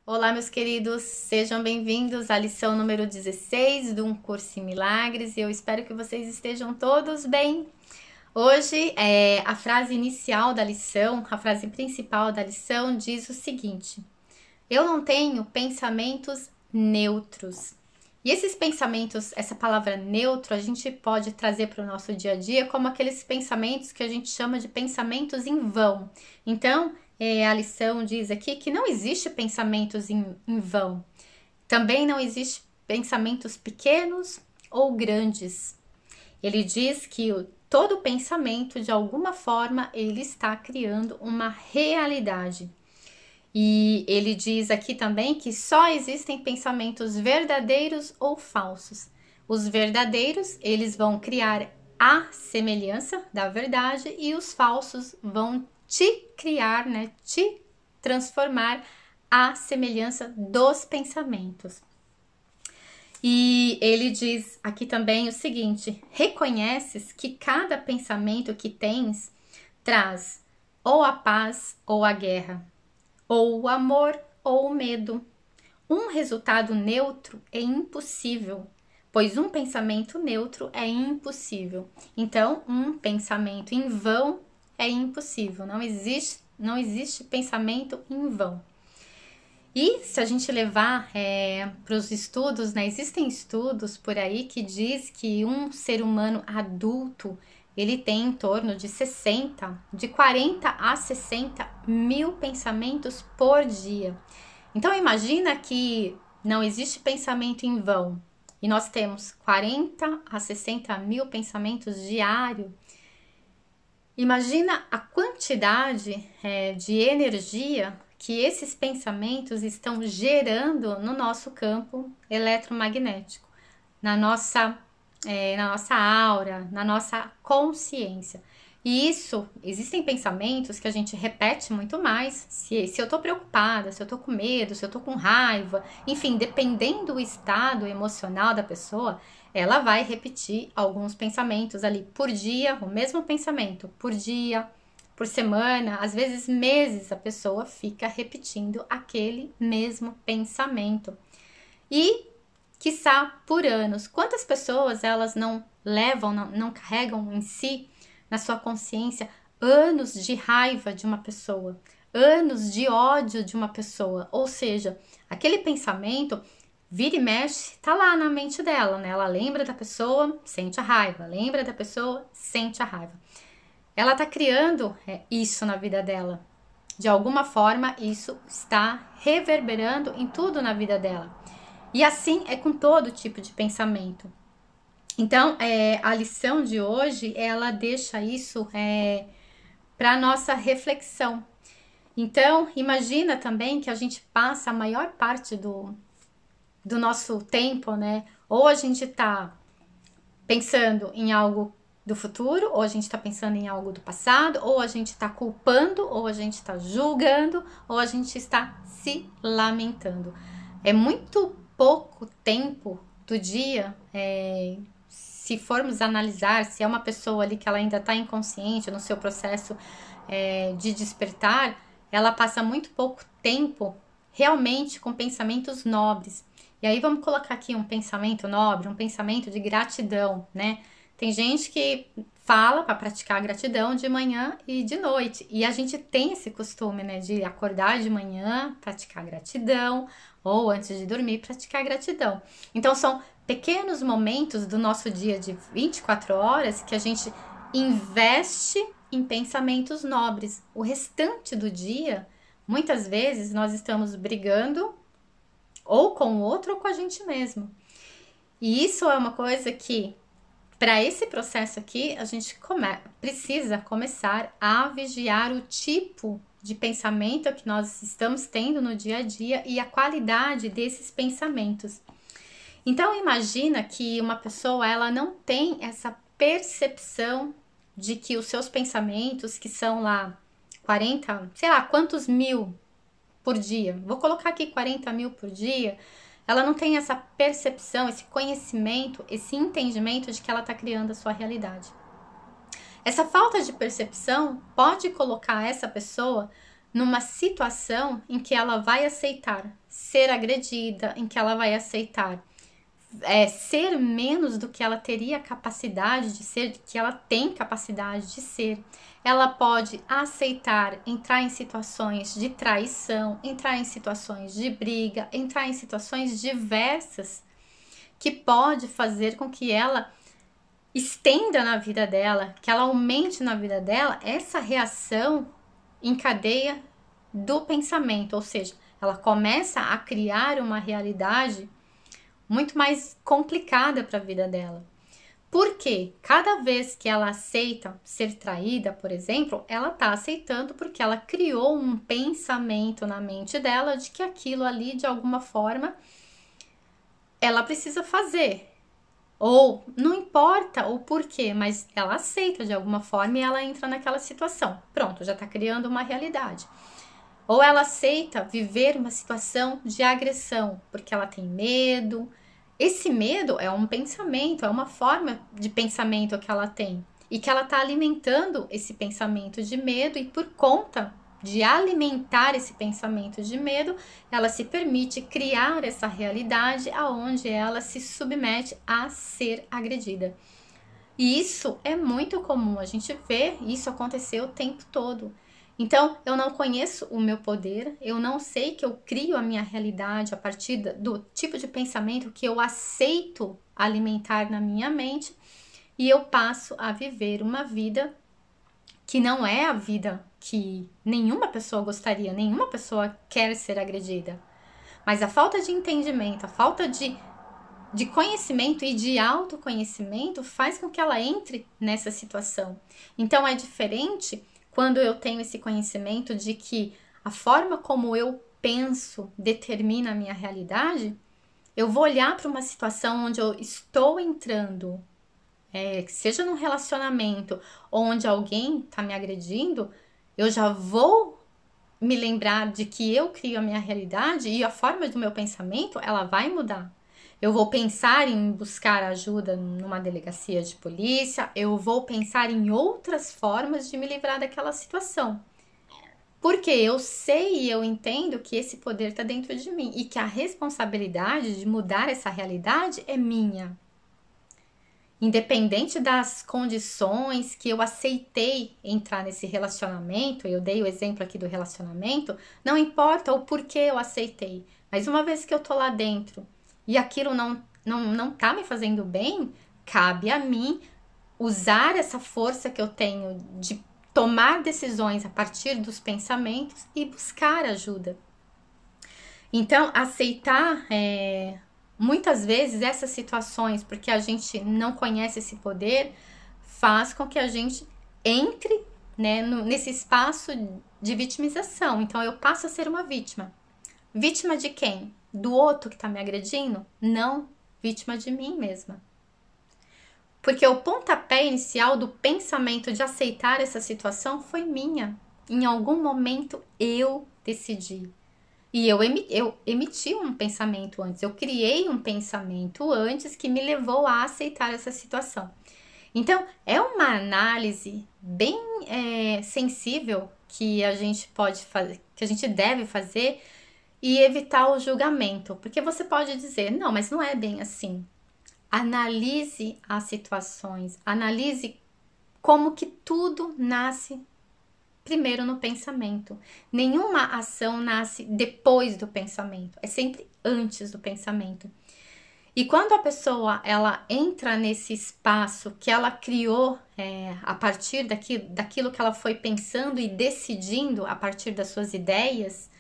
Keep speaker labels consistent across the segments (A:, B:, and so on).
A: Olá, meus queridos, sejam bem-vindos à lição número 16 do Um Curso em Milagres e eu espero que vocês estejam todos bem. Hoje, a frase inicial da lição, a frase principal da lição diz o seguinte: eu não tenho pensamentos neutros. E esses pensamentos, essa palavra neutro, a gente pode trazer para o nosso dia a dia como aqueles pensamentos que a gente chama de pensamentos em vão. Então, a lição diz aqui que não existe pensamentos em vão. Também não existe pensamentos pequenos ou grandes. Ele diz que todo pensamento, de alguma forma, ele está criando uma realidade. E ele diz aqui também que só existem pensamentos verdadeiros ou falsos. Os verdadeiros, eles vão criar a semelhança da verdade e os falsos vão te criar, né, te transformar a semelhança dos pensamentos. E ele diz aqui também o seguinte: reconheces que cada pensamento que tens traz ou a paz ou a guerra, ou o amor ou o medo. Um resultado neutro é impossível, pois um pensamento neutro é impossível. Então, um pensamento em vão é impossível. Não existe pensamento em vão. E se a gente levar para os estudos, né, existem estudos por aí que diz que um ser humano adulto ele tem em torno de 40 a 60 mil pensamentos por dia. Então imagina que não existe pensamento em vão e nós temos 40 a 60 mil pensamentos diários. Imagina a quantidade de energia que esses pensamentos estão gerando no nosso campo eletromagnético, na nossa aura, na nossa consciência. E isso, existem pensamentos que a gente repete muito mais. Se eu tô preocupada, se eu tô com medo, se eu tô com raiva, enfim, dependendo do estado emocional da pessoa, ela vai repetir alguns pensamentos ali por dia, o mesmo pensamento por dia, por semana, às vezes meses, a pessoa fica repetindo aquele mesmo pensamento. E, quiçá, por anos. Quantas pessoas elas não levam, não carregam em si, na sua consciência, anos de raiva de uma pessoa, anos de ódio de uma pessoa? Ou seja, aquele pensamento vira e mexe, tá lá na mente dela, né? Ela lembra da pessoa, sente a raiva, lembra da pessoa, sente a raiva. Ela tá criando isso na vida dela. De alguma forma, isso está reverberando em tudo na vida dela. E assim é com todo tipo de pensamento. Então, a lição de hoje, ela deixa isso para nossa reflexão. Então, imagina também que a gente passa a maior parte do nosso tempo, né? Ou a gente tá pensando em algo do futuro, ou a gente está pensando em algo do passado, ou a gente está culpando, ou a gente está julgando, ou a gente está se lamentando. É muito pouco tempo do dia, se formos analisar, se é uma pessoa ali que ela ainda está inconsciente no seu processo de despertar, ela passa muito pouco tempo realmente com pensamentos nobres. E aí vamos colocar aqui um pensamento nobre, um pensamento de gratidão, né? Tem gente que fala para praticar a gratidão de manhã e de noite. E a gente tem esse costume, né, de acordar de manhã, praticar gratidão, ou antes de dormir, praticar gratidão. Então são pequenos momentos do nosso dia de 24 horas que a gente investe em pensamentos nobres. O restante do dia, muitas vezes nós estamos brigando ou com o outro ou com a gente mesmo. E isso é uma coisa que, para esse processo aqui, a gente precisa começar a vigiar o tipo de pensamento que nós estamos tendo no dia a dia e a qualidade desses pensamentos. Então imagina que uma pessoa ela não tem essa percepção de que os seus pensamentos, que são lá 40, sei lá, quantos mil por dia, vou colocar aqui 40 mil por dia, ela não tem essa percepção, esse conhecimento, esse entendimento de que ela está criando a sua realidade. Essa falta de percepção pode colocar essa pessoa numa situação em que ela vai aceitar ser agredida, em que ela vai aceitar ser menos do que ela teria capacidade de ser, que ela tem capacidade de ser. Ela pode aceitar entrar em situações de traição, entrar em situações de briga, entrar em situações diversas que pode fazer com que ela estenda na vida dela, que ela aumente na vida dela essa reação em cadeia do pensamento, ou seja, ela começa a criar uma realidade muito mais complicada para a vida dela. Porque cada vez que ela aceita ser traída, por exemplo, ela está aceitando porque ela criou um pensamento na mente dela de que aquilo ali, de alguma forma, ela precisa fazer. Ou não importa o porquê, mas ela aceita de alguma forma e ela entra naquela situação. Pronto, já está criando uma realidade. Ou ela aceita viver uma situação de agressão, porque ela tem medo. Esse medo é um pensamento, é uma forma de pensamento que ela tem. E que ela está alimentando esse pensamento de medo, e por conta de alimentar esse pensamento de medo, ela se permite criar essa realidade aonde ela se submete a ser agredida. E isso é muito comum, a gente vê isso acontecer o tempo todo. Então, eu não conheço o meu poder, eu não sei que eu crio a minha realidade a partir do tipo de pensamento que eu aceito alimentar na minha mente, e eu passo a viver uma vida que não é a vida que nenhuma pessoa gostaria, nenhuma pessoa quer ser agredida. Mas a falta de entendimento, a falta de conhecimento e de autoconhecimento faz com que ela entre nessa situação. Então é diferente quando eu tenho esse conhecimento de que a forma como eu penso determina a minha realidade. Eu vou olhar para uma situação onde eu estou entrando, seja num relacionamento onde alguém está me agredindo, eu já vou me lembrar de que eu crio a minha realidade e a forma do meu pensamento, ela vai mudar. Eu vou pensar em buscar ajuda numa delegacia de polícia, eu vou pensar em outras formas de me livrar daquela situação. Porque eu sei e eu entendo que esse poder está dentro de mim e que a responsabilidade de mudar essa realidade é minha. Independente das condições que eu aceitei entrar nesse relacionamento, eu dei o exemplo aqui do relacionamento, não importa o porquê eu aceitei, mas uma vez que eu tô lá dentro e aquilo não tá me fazendo bem, cabe a mim usar essa força que eu tenho de tomar decisões a partir dos pensamentos e buscar ajuda. Então, aceitar muitas vezes essas situações, porque a gente não conhece esse poder, faz com que a gente entre, né, nesse espaço de vitimização. Então, eu passo a ser uma vítima. Vítima de quem? Do outro que está me agredindo? Não, vítima de mim mesma. Porque o pontapé inicial do pensamento de aceitar essa situação foi minha. Em algum momento eu decidi. E eu emiti um pensamento antes, eu criei um pensamento antes que me levou a aceitar essa situação. Então, é uma análise bem sensível que a gente pode fazer, que a gente deve fazer e evitar o julgamento. Porque você pode dizer, não, mas não é bem assim. Analise as situações, analise como que tudo nasce primeiro no pensamento. Nenhuma ação nasce depois do pensamento, é sempre antes do pensamento. E quando a pessoa ela entra nesse espaço que ela criou a partir daquilo que ela foi pensando e decidindo a partir das suas ideias,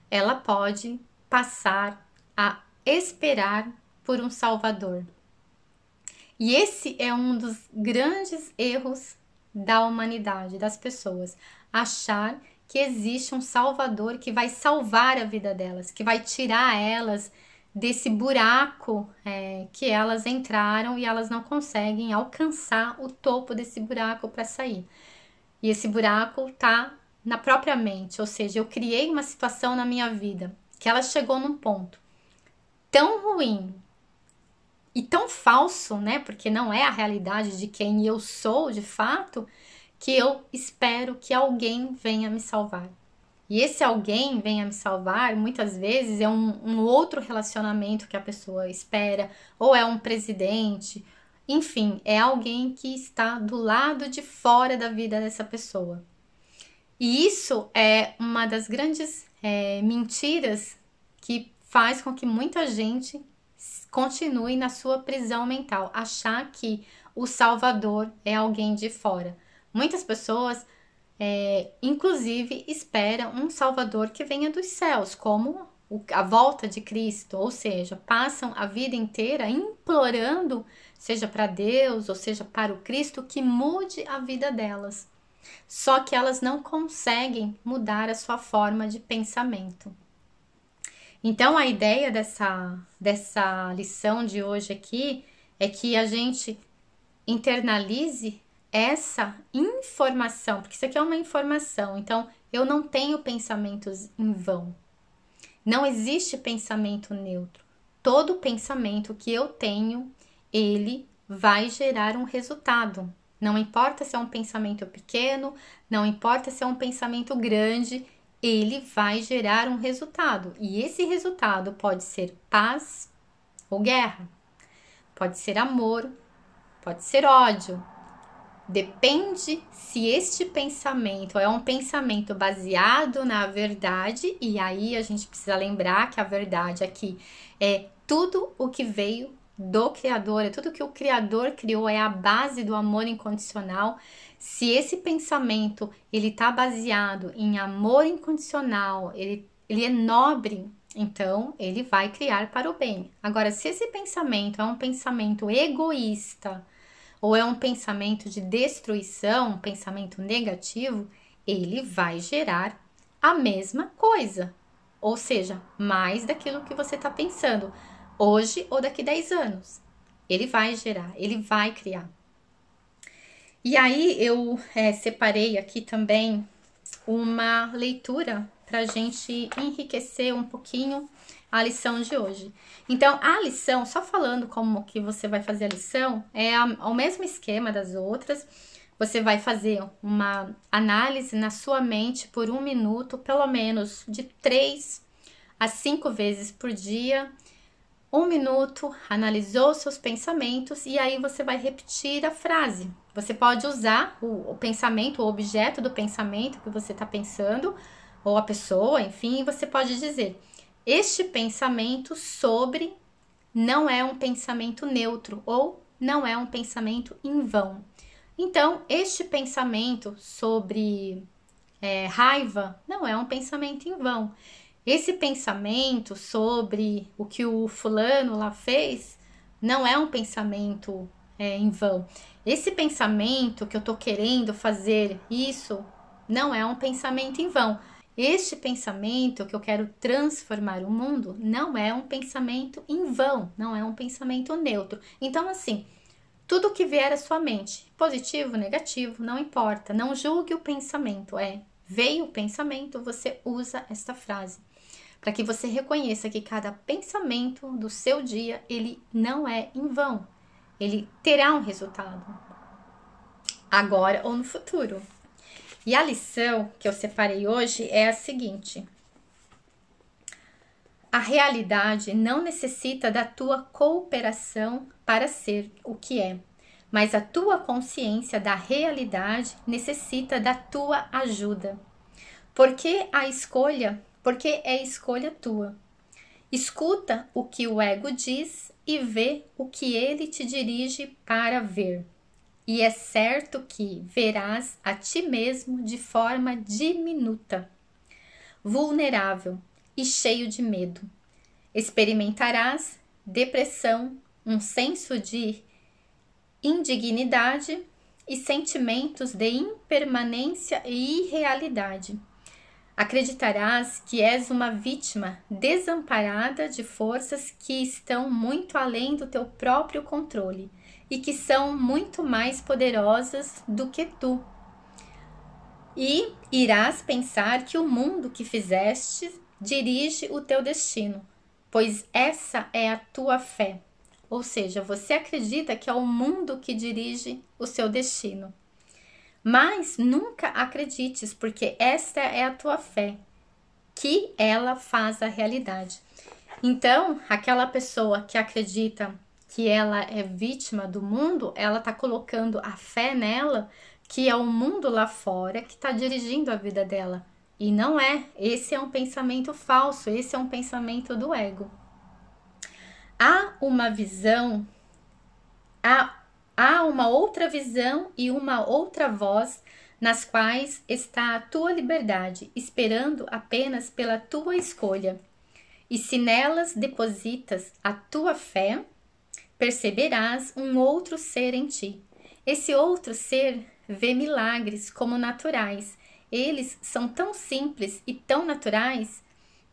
A: ela pode passar a esperar por um salvador. E esse é um dos grandes erros da humanidade, das pessoas. Achar que existe um salvador que vai salvar a vida delas, que vai tirar elas desse buraco que elas entraram e elas não conseguem alcançar o topo desse buraco para sair. E esse buraco tá na própria mente, ou seja, eu criei uma situação na minha vida que ela chegou num ponto tão ruim e tão falso, né? Porque não é a realidade de quem eu sou de fato, que eu espero que alguém venha me salvar. E esse alguém venha me salvar, muitas vezes é um outro relacionamento que a pessoa espera, ou é um presidente, enfim, é alguém que está do lado de fora da vida dessa pessoa. E isso é uma das grandes mentiras que faz com que muita gente continue na sua prisão mental, achar que o Salvador é alguém de fora. Muitas pessoas, inclusive, esperam um Salvador que venha dos céus, como a volta de Cristo, ou seja, passam a vida inteira implorando, seja para Deus ou seja para o Cristo, que mude a vida delas. Só que elas não conseguem mudar a sua forma de pensamento. Então, a ideia dessa lição de hoje aqui é que a gente internalize essa informação, porque isso aqui é uma informação. Então, eu não tenho pensamentos em vão. Não existe pensamento neutro. Todo pensamento que eu tenho, ele vai gerar um resultado. Não importa se é um pensamento pequeno, não importa se é um pensamento grande, ele vai gerar um resultado. E esse resultado pode ser paz ou guerra, pode ser amor, pode ser ódio. Depende se este pensamento é um pensamento baseado na verdade, e aí a gente precisa lembrar que a verdade aqui é tudo o que veio do Criador, é tudo que o Criador criou, é a base do amor incondicional. Se esse pensamento ele está baseado em amor incondicional, ele é nobre, então ele vai criar para o bem. Agora, se esse pensamento é um pensamento egoísta, ou é um pensamento de destruição, um pensamento negativo, ele vai gerar a mesma coisa. Ou seja, mais daquilo que você está pensando, hoje ou daqui 10 anos. Ele vai gerar, ele vai criar. E aí eu separei aqui também uma leitura para a gente enriquecer um pouquinho a lição de hoje. Então, a lição, só falando como que você vai fazer a lição, é o mesmo esquema das outras. Você vai fazer uma análise na sua mente por 1 minuto, pelo menos de 3 a 5 vezes por dia. 1 minuto, analisou seus pensamentos e aí você vai repetir a frase. Você pode usar o pensamento, o objeto do pensamento que você está pensando, ou a pessoa, enfim, você pode dizer: este pensamento sobre não é um pensamento neutro ou não é um pensamento em vão. Então, este pensamento sobre raiva não é um pensamento em vão. Esse pensamento sobre o que o fulano lá fez não é um pensamento em vão. Esse pensamento que eu tô querendo fazer isso não é um pensamento em vão. Este pensamento que eu quero transformar o mundo não é um pensamento em vão, não é um pensamento neutro. Então, assim, tudo que vier à sua mente, positivo, negativo, não importa, não julgue o pensamento. Veio o pensamento, você usa esta frase, para que você reconheça que cada pensamento do seu dia, ele não é em vão. Ele terá um resultado, agora ou no futuro. E a lição que eu separei hoje é a seguinte: a realidade não necessita da tua cooperação para ser o que é, mas a tua consciência da realidade necessita da tua ajuda. Porque é escolha tua. Escuta o que o ego diz e vê o que ele te dirige para ver. E é certo que verás a ti mesmo de forma diminuta, vulnerável e cheio de medo. Experimentarás depressão, um senso de indignidade e sentimentos de impermanência e irrealidade. Acreditarás que és uma vítima desamparada de forças que estão muito além do teu próprio controle e que são muito mais poderosas do que tu. E irás pensar que o mundo que fizeste dirige o teu destino, pois essa é a tua fé. Ou seja, você acredita que é o mundo que dirige o seu destino. Mas nunca acredites, porque esta é a tua fé. que ela faz a realidade. Então, aquela pessoa que acredita que ela é vítima do mundo, ela está colocando a fé nela, que é o mundo lá fora que está dirigindo a vida dela. E não é. Esse é um pensamento falso, esse é um pensamento do ego. Há uma visão, há uma outra visão e uma outra voz nas quais está a tua liberdade, esperando apenas pela tua escolha. E se nelas depositas a tua fé, perceberás um outro ser em ti. Esse outro ser vê milagres como naturais. Eles são tão simples e tão naturais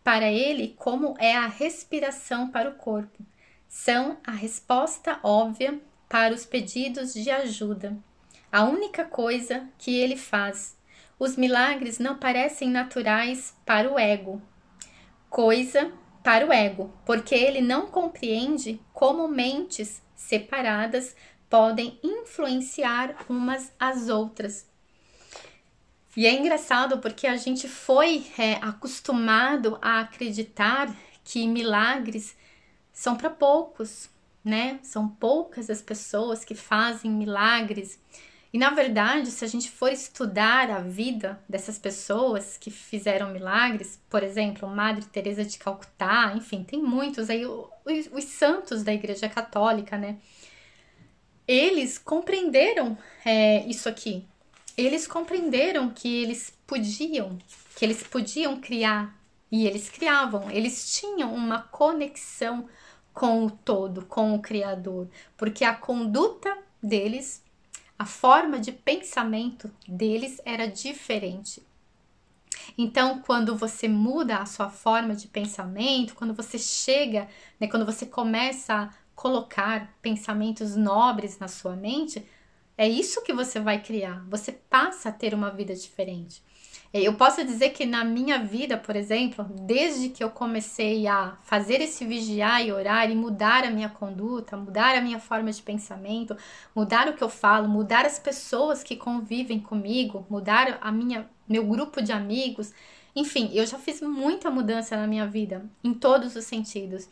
A: para ele como é a respiração para o corpo. São a resposta óbvia para os pedidos de ajuda. A única coisa que ele faz. Os milagres não parecem naturais para o ego. Porque ele não compreende como mentes separadas podem influenciar umas às outras. E é engraçado porque a gente foi acostumado a acreditar que milagres são para poucos, né? São poucas as pessoas que fazem milagres. E na verdade, se a gente for estudar a vida dessas pessoas que fizeram milagres, por exemplo, Madre Teresa de Calcutá, enfim, tem muitos aí, os santos da Igreja Católica, né? Eles compreenderam isso aqui. Eles compreenderam que eles podiam criar, e eles criavam, eles tinham uma conexão com o todo, com o Criador, porque a conduta deles, a forma de pensamento deles era diferente. Então, quando você muda a sua forma de pensamento, quando você chega, né, quando você começa a colocar pensamentos nobres na sua mente, é isso que você vai criar. Você passa a ter uma vida diferente. Eu posso dizer que na minha vida, por exemplo, desde que eu comecei a fazer esse vigiar e orar e mudar a minha conduta, mudar a minha forma de pensamento, mudar o que eu falo, mudar as pessoas que convivem comigo, mudar meu grupo de amigos, enfim, eu já fiz muita mudança na minha vida, em todos os sentidos.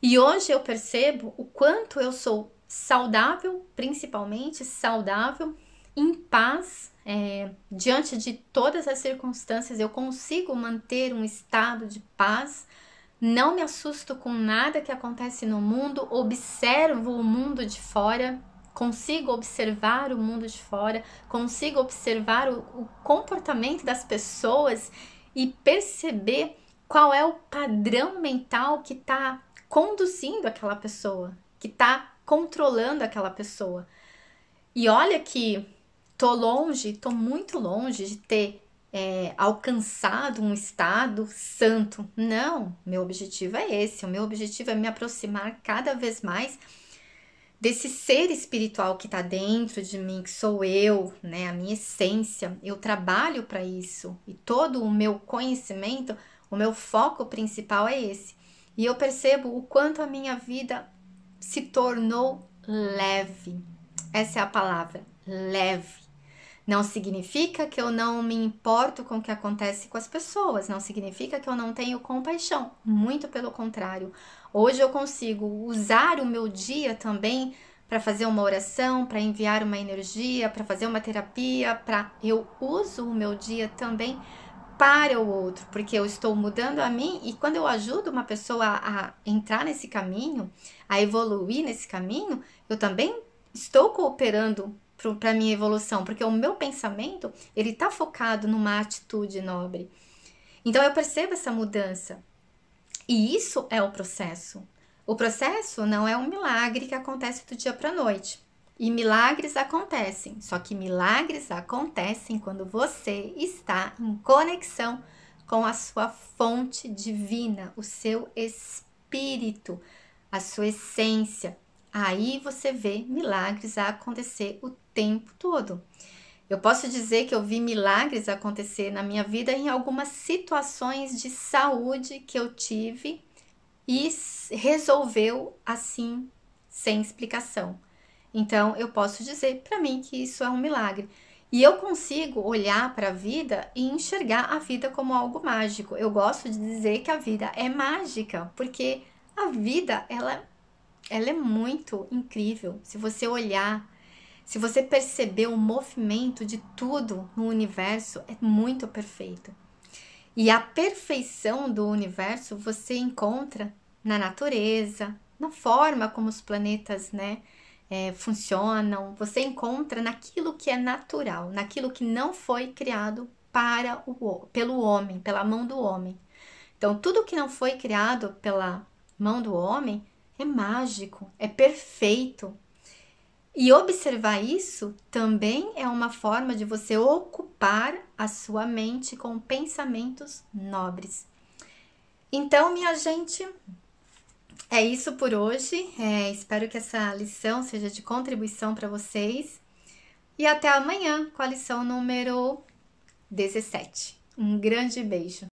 A: E hoje eu percebo o quanto eu sou saudável, principalmente saudável, em paz, diante de todas as circunstâncias, eu consigo manter um estado de paz, não me assusto com nada que acontece no mundo, observo o mundo de fora, consigo observar o mundo de fora, consigo observar o comportamento das pessoas e perceber qual é o padrão mental que está conduzindo aquela pessoa, que está controlando aquela pessoa. E olha que tô muito longe de ter alcançado um estado santo. Não, meu objetivo é esse. O meu objetivo é me aproximar cada vez mais desse ser espiritual que está dentro de mim, que sou eu, né? A minha essência. Eu trabalho para isso. E todo o meu conhecimento, o meu foco principal é esse. E eu percebo o quanto a minha vida se tornou leve. Essa é a palavra, leve. Não significa que eu não me importo com o que acontece com as pessoas, não significa que eu não tenho compaixão, muito pelo contrário. Hoje eu consigo usar o meu dia também para fazer uma oração, para enviar uma energia, para fazer uma terapia, eu uso o meu dia também para o outro, porque eu estou mudando a mim e quando eu ajudo uma pessoa a entrar nesse caminho, a evoluir nesse caminho, eu também estou cooperando para a minha evolução, porque o meu pensamento, ele está focado numa atitude nobre. Então, eu percebo essa mudança. E isso é o processo. O processo não é um milagre que acontece do dia para a noite. E milagres acontecem, só que milagres acontecem quando você está em conexão com a sua fonte divina, o seu espírito, a sua essência. Aí você vê milagres a acontecer o tempo todo. Eu posso dizer que eu vi milagres acontecer na minha vida em algumas situações de saúde que eu tive e resolveu assim, sem explicação. Então, eu posso dizer para mim que isso é um milagre. E eu consigo olhar para a vida e enxergar a vida como algo mágico. Eu gosto de dizer que a vida é mágica, porque a vida, ela é muito incrível. Se você olhar, se você perceber o movimento de tudo no universo, é muito perfeito. E a perfeição do universo você encontra na natureza, na forma como os planetas, né, funcionam. Você encontra naquilo que é natural, naquilo que não foi criado pelo homem, pela mão do homem. Então, tudo que não foi criado pela mão do homem é mágico, é perfeito. E observar isso também é uma forma de você ocupar a sua mente com pensamentos nobres. Então, minha gente, é isso por hoje. Espero que essa lição seja de contribuição para vocês. E até amanhã com a lição número 17. Um grande beijo.